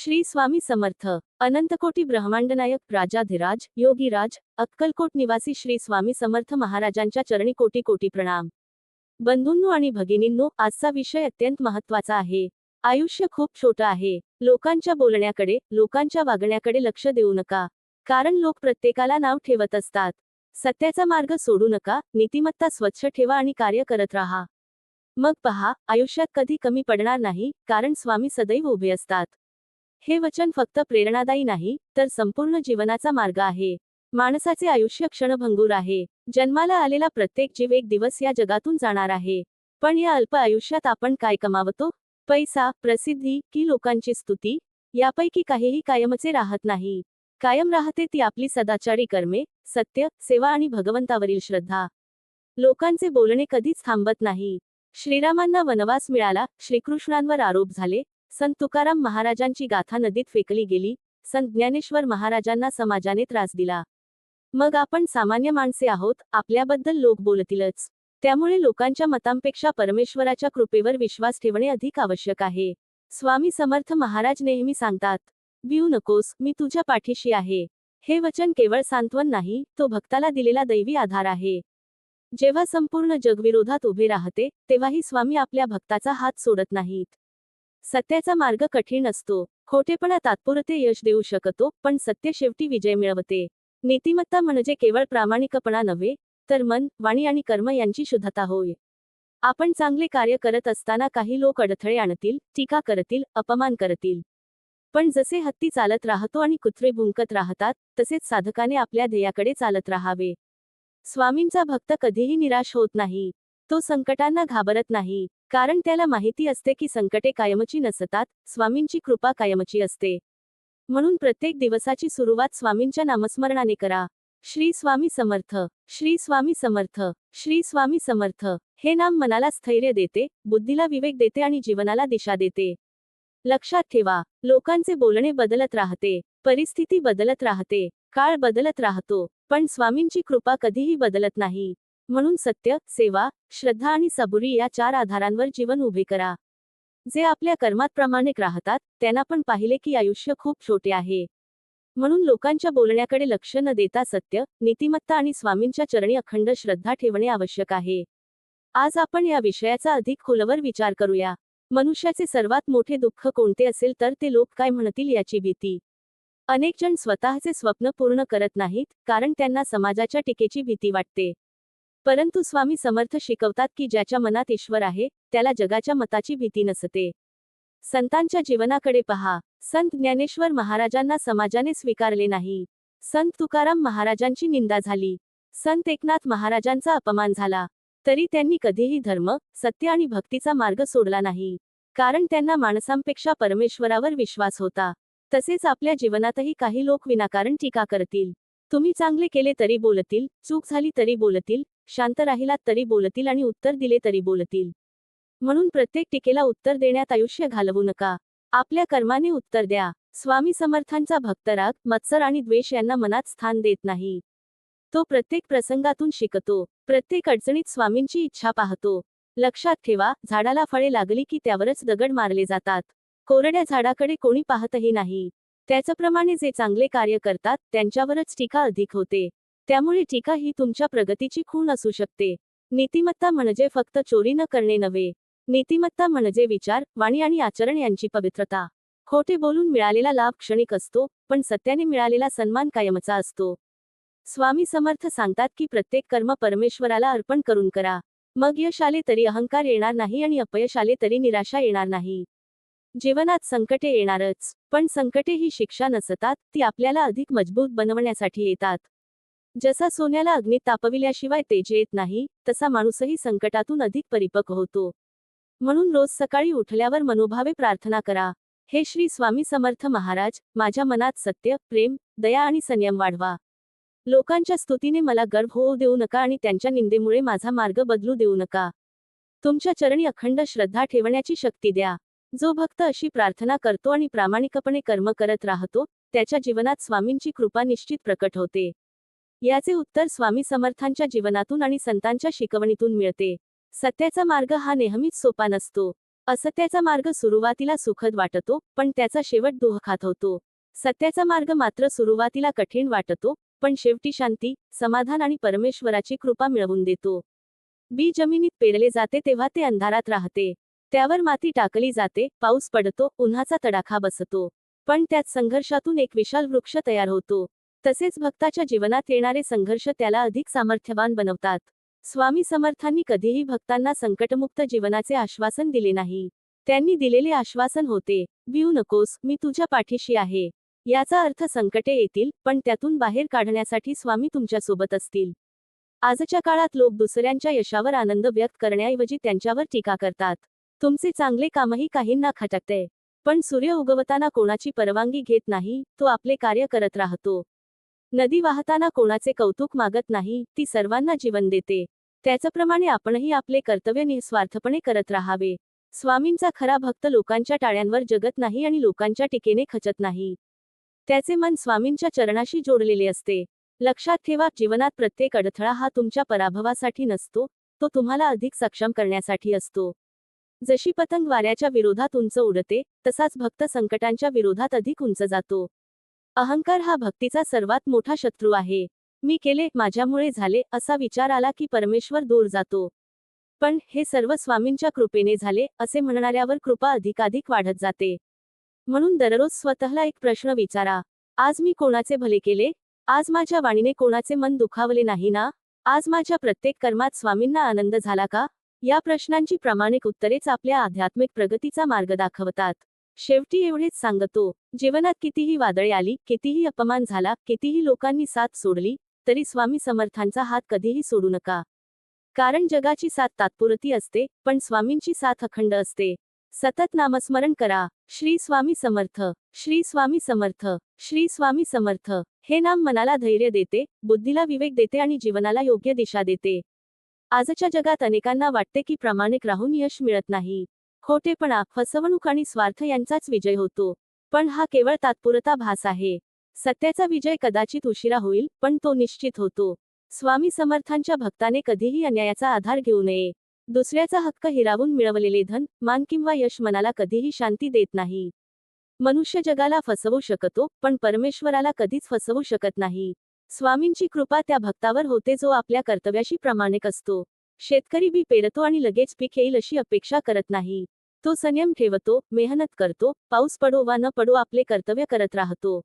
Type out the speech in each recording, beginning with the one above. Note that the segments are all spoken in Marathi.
श्री स्वामी समर्थ. अनंतकोटी ब्रह्मांडनायक राजाधिराज योगीराज अक्कलकोट निवासी श्री स्वामी समर्थ महाराजांच्या चरणी कोटी कोटी प्रणाम. बंधूंनो आणि भगिनींनो, आजचा विषय अत्यंत महत्त्वाचा आहे. आयुष्य खूप छोटं आहे. लोकांच्या बोलण्याकडे, लोकांच्या वागण्याकडे लक्ष देऊ नका. कारण लोक प्रत्येकाला नाव ठेवत असतात. सत्याचा मार्ग सोडू नका, नीतिमत्ता स्वच्छ ठेवा आणि कार्य करत राहा. मग पहा, आयुष्यात कधी कमी पडणार नाही, कारण स्वामी सदैव उभे असतात. हे वचन फक्त प्रेरणादायी नाही, तर संपूर्ण जीवनाचा मार्ग आहे. माणसाचे आयुष्य क्षणभंगूर आहे. जन्माला आलेला प्रत्येक जीव एक दिवस या जगातून जाणार आहे. पण या अल्प आयुष्यात आपण काय कमावतो? पैसा, प्रसिद्धी की लोकांची स्तुती? यापैकी काहीही कायमचे राहत नाही. कायम राहते ती आपली सदाचारी कर्मे, सत्य, सेवा आणि भगवंतावरील श्रद्धा. लोकांचे बोलणे कधीच थांबत नाही. श्रीरामांना वनवास मिळाला, श्रीकृष्णांवर आरोप झाले, संत तुकाराम महाराजांची गाथा नदीत फेकली गेली, संत ज्ञानेश्वर महाराजांना समाजाने त्रास दिला. मग आपण सामान्य माणसे आहोत, आपल्याबद्दल लोक बोलतीलच. त्यामुळे लोकांच्या मतांपेक्षा परमेश्वराच्या कृपेवर विश्वास ठेवणे अधिक आवश्यक आहे. स्वामी समर्थ महाराज नेहमी सांगतात, भिऊ नकोस, मी तुझ्या पाठीशी आहे. हे वचन केवळ सांत्वन नाही, तो भक्ताला दिलेला दैवी आधार आहे. जेव्हा संपूर्ण जग विरोधात उभे राहते, तेव्हाही स्वामी आपल्या भक्ताचा हात सोडत नाहीत. सत्याचा मार्ग कठीण असतो. खोटेपणा तात्पुरते यश देऊ शकतो, पण सत्य शेवटी विजय मिळवते. नीतिमत्ता म्हणजे केवळ प्रामाणिकपणा नव्हे, तर मन, वाणी आणि कर्म यांची शुद्धता होय. आपण चांगले कार्य करत असताना काही लोक अडथळे आणतील, टीका करतील, अपमान करतील. पण जसे हत्ती चालत राहतो आणि कुत्रे भुंकत राहतात, तसेच साधकाने आपल्या ध्येयाकडे चालत राहावे. स्वामींचा भक्त कधीही निराश होत नाही. तो संकटांना घाबरत नाही, कारण त्याला माहिती असते की संकटे कायमची नसतात, स्वामींची कृपा कायमची असते. म्हणून प्रत्येक दिवसाची सुरुवात स्वामींच्या नामस्मरणाने करा. श्री स्वामी समर्थ, श्री स्वामी समर्थ, श्री स्वामी समर्थ. हे नाम मनाला स्थैर्य देते, बुद्धीला विवेक देते आणि जीवनाला दिशा देते. लक्षात ठेवा, लोकांचे बोलणे बदलत राहते, परिस्थिती बदलत राहते, काळ बदलत राहतो, पण स्वामींची कृपा कधीही बदलत नाही. म्हणून सत्य, सेवा, श्रद्धा आणि सबुरी या 4 आधारांवर जीवन उभे करा. जे आपल्या कर्मात प्रामाणिक राहतात, त्यांना पण पाहिले की आयुष्य खूप छोटे आहे. म्हणून लोकांच्या बोलण्याकडे लक्ष न देता सत्य, नीतिमत्ता आणि स्वामींच्या चरणी अखंड श्रद्धा ठेवणे आवश्यक आहे. आज आपण या विषयाचा अधिक खोलवर विचार करूया. मनुष्याचे सर्वात मोठे दुःख कोणते असेल तर ते लोक काय म्हणतील याची भीती. अनेक जण स्वतःचे स्वप्न पूर्ण करत नाहीत, कारण त्यांना समाजाच्या टीकेची भीती वाटते. परंतु स्वामी समर्थ शिकवतात की ज्याच्या मनात ईश्वर आहे, त्याला जगाच्या मताची भीती नसते. संतांच्या जीवनाकडे पहा. संत ज्ञानेश्वर महाराजांना समाजाने स्वीकारले नाही. संत तुकाराम महाराजांची निंदा झाली. संत एकनाथ महाराजांचा अपमान झाला. तरी त्यांनी कधीही धर्म, सत्य आणि भक्तीचा मार्ग सोडला नाही. कारण त्यांना माणसांपेक्षा परमेश्वरावर विश्वास होता. तसेच आपल्या जीवनातही काही लोक विनाकारण टीका करतील. तुम्ही चांगले केले तरी बोलतील, चूक झाली तरी बोलतील, शांत राहिलात तरी बोलतील आणि उत्तर दिले तरी बोलतील. म्हणून प्रत्येक टीकेला उत्तर देण्यात आयुष्य घालवू नका. आपल्या कर्माने उत्तर द्या. स्वामी समर्थांचा भक्तराग, मत्सर आणि द्वेष यांना मनात स्थान देत नाही. तो प्रत्येक प्रसंगातून शिकतो. प्रत्येक अडचणीत स्वामींची इच्छा पाहतो. लक्षात ठेवा, झाडाला फळे लागली की त्यावरच दगड मारले जातात. कोरड्या झाडाकडे कोणी पाहतही नाही. त्याचप्रमाणे जे चांगले कार्य करतात, त्यांच्यावरच टीका अधिक होते. त्यामुळे टीका ही तुमच्या प्रगतीची खूण असू शकते. नीतिमत्ता म्हणजे फक्त चोरी न करणे नव्हे. नीतिमत्ता म्हणजे विचार, वाणी आणि आचरण यांची पवित्रता. खोटे बोलून मिळालेला लाभ क्षणिक असतो, पण सत्याने मिळालेला सन्मान कायमचा असतो. स्वामी समर्थ सांगतात की प्रत्येक कर्म परमेश्वराला अर्पण करून करा. मग यश आले तरी अहंकार येणार नाही आणि अपयश आले तरी निराशा येणार नाही. जीवनात संकटे येणारच, पण संकटे ही शिक्षा नसतात, ती आपल्याला अधिक मजबूत बनवण्यासाठी येतात. जसा सोन्याला अग्नीत तापविल्याशिवाय तेज येत नाही, तसा माणूसही संकटातून अधिक परिपक्व होतो. म्हणून रोज सकाळी उठल्यावर मनोभावे प्रार्थना करा. हे श्री स्वामी समर्थ महाराज, माझ्या मनात सत्य, प्रेम, दया आणि संयम वाढवा. लोकांच्या स्तुतीने मला गर्व होऊ देऊ नका आणि त्यांच्या निंदेमुळे माझा मार्ग बदलू देऊ नका. तुमच्या चरणी अखंड श्रद्धा ठेवण्याची शक्ती द्या. जो भक्त अशी प्रार्थना करतो आणि प्रामाणिकपणे कर्म करत राहतो, त्याच्या जीवनात स्वामींची कृपा निश्चित प्रकट होते. याचे उत्तर स्वामी समर्थांच्या जीवनातून आणि संतांच्या शिकवणीतून मिळते. सत्याचा मार्ग हा नेहमीच सोपा नसतो. असत्याचा मार्ग सुरुवातीला सुखद वाटतो, पण त्याचा शेवट दुःखात होतो. सत्याचा मार्ग मात्र सुरुवातीला कठीण वाटतो, पण शेवटी शांती, समाधान आणि परमेश्वराची कृपा मिळवून देतो. बी जमिनीत पेरले जाते तेव्हा ते अंधारात राहते. त्यावर माती टाकली जाते, पाऊस पडतो, उन्हाचा तडाखा बसतो. पण त्यात संघर्षातून एक विशाल वृक्ष तयार होतो. तसेच भक्ताच्या जीवनात येणारे संघर्ष त्याला अधिक सामर्थ्यवान बनवतात. स्वामी समर्थांनी कधीही भक्तांना संकटमुक्त जीवनाचे आश्वासन दिले नाही. त्यांनी दिलेले आश्वासन होते, भिऊ नकोस, मी तुझ्या पाठीशी आहे. याचा अर्थ संकटे येतील, पण त्यातून बाहेर काढण्यासाठी स्वामी तुमच्यासोबत असतील. आजच्या काळात लोक दुसऱ्यांच्या यशावर आनंद व्यक्त करण्याऐवजी त्यांच्यावर टीका करतात. तुमचे चांगले कामही काहींना खटकते. पण सूर्य उगवताना कोणाची परवानगी घेत नाही, तो आपले कार्य करत राहतो. नदी वाहताना कोणाचे कौतुक मागत नाही, ती सर्वांना जीवन देते. त्याचप्रमाणे आपणही आपले कर्तव्य निस्वार्थपणे करत राहावे. स्वामींचा खरा भक्त लोकांच्या टाळ्यांवर जगत नाही आणि लोकांच्या टीकेने खचत नाही. त्याचे मन स्वामींच्या चरणाशी जोडलेले असते. लक्षात ठेवा, जीवनात प्रत्येक अडथळा हा तुमच्या पराभवासाठी नसतो, तो तुम्हाला अधिक सक्षम करण्यासाठी असतो. जशी पतंग वाऱ्याच्या विरोधात उंच उडते, तसाच भक्त संकटांच्या विरोधात अधिक उंच जातो. अहंकार हा भक्तीचा सर्वात मोठा शत्रू आहे. मी केले, माझ्यामुळे झाले, असा विचार आला की परमेश्वर दूर जातो. पण हे सर्व स्वामींच्या कृपेने झाले, असे म्हणणाऱ्यावर कृपा अधिकाधिक वाढत जाते. म्हणून दररोज स्वतःला एक प्रश्न विचारा, आज मी कोणाचे भले केले? आज माझ्या वाणीने कोणाचे मन दुखावले नाही ना? आज माझ्या प्रत्येक कर्मात स्वामींना आनंद झाला का? या प्रश्नांची प्रामाणिक उत्तरेच आपल्या आध्यात्मिक प्रगतीचा मार्ग दाखवतात. शेवटी एवढेच सांगतो, जीवनात कितीही वादळे आली, कितीही अपमान झाला, कितीही लोकांनी साथ सोडली, तरी स्वामी समर्थांचा हात कधीही सोडू नका. कारण जगाची साथ तात्पुरती असते, पण स्वामींची साथ अखंड असते. सतत नामस्मरण करा. श्री स्वामी समर्थ, श्री स्वामी समर्थ, श्री स्वामी समर्थ. हे नाम मनाला धैर्य देते, बुद्धीला विवेक देते आणि जीवनाला योग्य दिशा देते. आजच्या जगात अनेकांना वाटते की प्रामाणिक राहून यश मिळत नाही. खोटेपणा, फसवणूक आणि स्वार्थ यांचाच विजय होतो. पण हा केवळ तात्पुरता भास आहे. सत्याचा विजय कदाचित उशिरा होईल, पण तो निश्चित होतो. स्वामी समर्थांच्या भक्ताने कधीही अन्यायाचा आधार घेऊ नये. दुसऱ्याचा हक्क हिरावून मिळवलेले धन, मान किंवा यश मनाला कधीही शांती देत नाही. मनुष्य जगाला फसवू शकतो, पण परमेश्वराला कधीच फसवू शकत नाही. स्वामींची कृपा त्या भक्तावर होते जो आपल्या कर्तव्याशी प्रामाणिक असतो. शेतकरी बी पेरतो आणि लगेच पीक येईल अशी अपेक्षा करत नाही. तो संयम ठेवतो, मेहनत करतो, पाऊस पडो वा न पडो आपले कर्तव्य करत राहतो.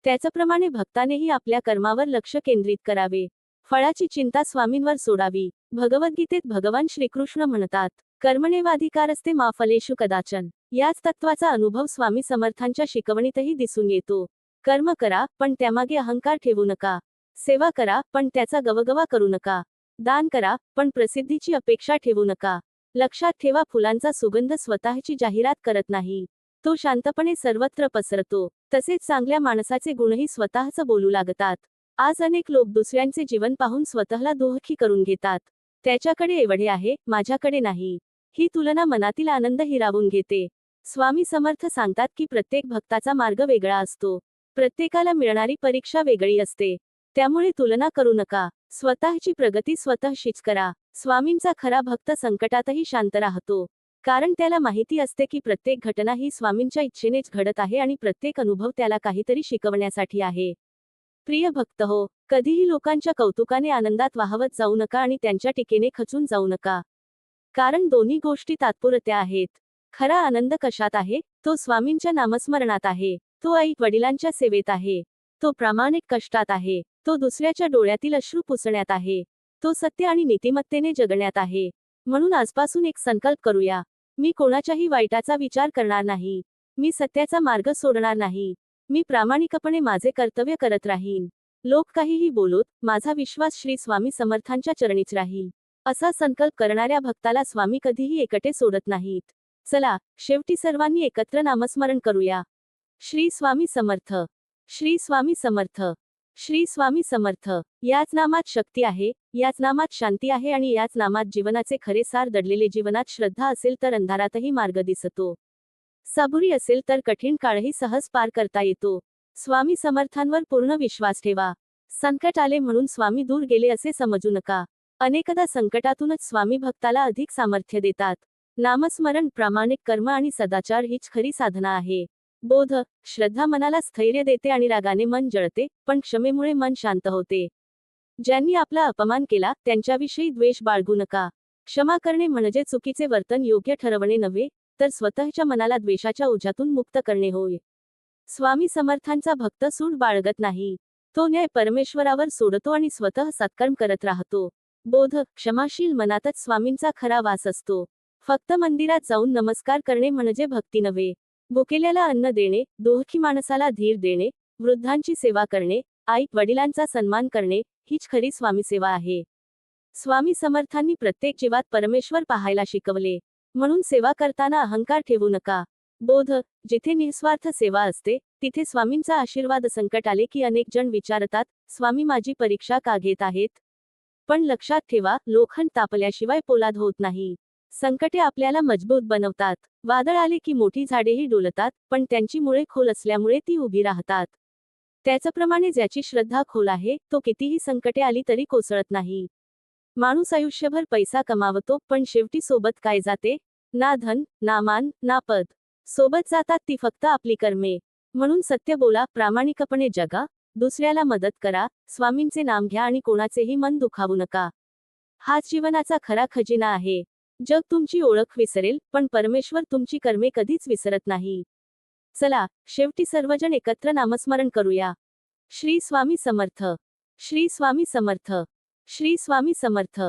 त्याचप्रमाणे भक्तानेही आपल्या कर्मावर लक्ष केंद्रित करावे. फळाची चिंता स्वामींवर सोडावी. भगवद्गीतेत भगवान श्रीकृष्ण म्हणतात, कर्मणेवाधिकारस्ते मा फलेषु कदाचन. याच तत्वाचा अनुभव स्वामी समर्थांच्या शिकवणीतही दिसून येतो. कर्म करा, पण त्यामागे अहंकार ठेवू नका. सेवा करा, पण त्याचा गवगवा करू नका. दान करा, पण प्रसिद्धीची अपेक्षा ठेवू नका. लक्षात ठेवा, फुलांचा सुगंध स्वतःची जाहिरात करत नाही. तो शांतपणे सर्वत्र पसरतो. तसेच चांगल्या माणसाचे गुणही स्वतःच बोलू लागतात. आज अनेक लोक दुसऱ्यांचे जीवन पाहून स्वतःला दुःखी करून घेतात. त्याच्याकडे एवढे आहे, माझ्याकडे नाही. ही तुलना मनातील आनंद हिरावून घेते. स्वामी समर्थ सांगतात की प्रत्येक भक्ताचा मार्ग वेगळा असतो. प्रत्येकाला मिळणारी परीक्षा वेगळी असते. त्यामुळे तुलना करू नका. स्वतःची प्रगती स्वतःशीच करा. स्वामींचा खरा भक्त संकटातही शांत राहतो. कारण त्याला माहिती असते की प्रत्येक घटना ही स्वामींच्या इच्छेनेच घडत आहे आणि प्रत्येक अनुभव त्याला काहीतरी शिकवण्यासाठी आहे. प्रिय भक्त हो, कधीही लोकांच्या कौतुकाने आनंदात वाहवत जाऊ नका आणि त्यांच्या टीकेने खचून जाऊ नका. कारण दोन्ही गोष्टी तात्पुरत्या आहेत. खरा आनंद कशात आहे? तो स्वामींच्या नामस्मरणात आहे. तो आई वडिलांच्या सेवेत आहे. तो प्रामाणिक कष्टात आहे. तो दुसऱ्याच्या डोळ्यातील अश्रू पुसण्यात आहे. तो सत्य आणि नीतिमत्तेने जगण्यात आहे. म्हणून आजपासून एक संकल्प करूया. मी कोणाच्याही वाईटाचा विचार करणार नाही. मी सत्याचा मार्ग सोडणार नाही. मी प्रामाणिकपणे माझे कर्तव्य करत राहीन. लोक काहीही बोलोत, माझा विश्वास श्री स्वामी समर्थांच्या चरणीच राहील. असा संकल्प करणाऱ्या भक्ताला स्वामी कधीही एकटे सोडत नाहीत. चला, शेवटी सर्वांनी एकत्र नामस्मरण करूया. श्री स्वामी समर्थ, श्री स्वामी समर्थ, श्री स्वामी समर्थ. याच नामात शक्ती आहे, याच नामात शांती आहे आणि याच नामात जीवनाचे खरे सार दडलेले. जीवनात श्रद्धा असेल तर अंधारातही मार्ग दिसतो. सबुरी असेल तर कठीण काळही सहज पार करता येतो. स्वामी समर्थांवर पूर्ण विश्वास ठेवा. संकट आले म्हणून स्वामी दूर गेले असे समजू नका. अनेकदा संकटातूनच स्वामी भक्ताला अधिक सामर्थ्य देतात. नामस्मरण, प्रामाणिक कर्म आणि सदाचार हीच खरी साधना आहे. बोध, श्रद्धा मनाला स्थैर्य देते आणि रागाने मन जळते, पण क्षमेमुळे मन शांत होते. ज्यांनी आपला अपमान केला त्यांच्याविषयी द्वेष बाळगू नका. क्षमा करणे म्हणजे चुकीचे वर्तन योग्य ठरवणे नव्हे, तर स्वतःच्या मनाला द्वेषाच्या ओझ्यातून मुक्त करणे होय. स्वामी समर्थांचा भक्त सूड बाळगत नाही. तो न्याय परमेश्वरावर सोडतो आणि स्वतः सत्कर्म करत राहतो. बोध, क्षमाशील मनातच स्वामींचा खरा वास असतो. फक्त मंदिरात जाऊन नमस्कार करणे म्हणजे भक्ती नव्हे. भुकेल्याला अन्न देणे, दुःखी माणसाला धीर देणे, वृद्धांची सेवा करणे, आई वडिलांचा सन्मान करणे हीच खरी स्वामी सेवा आहे. स्वामी समर्थांनी प्रत्येक जीवात परमेश्वर पाहायला शिकवले. म्हणून सेवा करताना अहंकार ठेवू नका. बोध, जिथे निस्वार्थ सेवा असते तिथे स्वामींचा आशीर्वाद. संकट आले की अनेक जण विचारतात, स्वामी माझी परीक्षा का घेत आहेत? पण लक्षात ठेवा, लोखंड तापल्याशिवाय पोलाद होत नाही. संकटे आपल्याला मजबूत बनवतात. वादळ आले की मोठी झाडेही डोलतात, पण त्यांची मुळे खोल असल्यामुळे ती उभी राहतात. त्याचप्रमाणे ज्याची श्रद्धा खोल आहे तो कितीही संकटे आली तरी कोसळत नाही. माणूस आयुष्यभर पैसा कमावतो, पण शेवटी सोबत काय जाते? ना धन, ना मान, ना पद. सोबत जातात ती फक्त आपली कर्मे. म्हणून सत्य बोला, प्रामाणिकपणे जगा, दुसऱ्याला मदत करा, स्वामींचे नाम घ्या आणि कोणाचेही मन दुखावू नका. हाच जीवनाचा खरा खजिना आहे. जग तुमची ओळख विसरेल, पण परमेश्वर तुमची कर्मे कधीच विसरत नाही. चला, शेवटी सर्वजण एकत्र नामस्मरण करूया. श्री स्वामी समर्थ. श्री स्वामी समर्थ. श्री स्वामी समर्थ.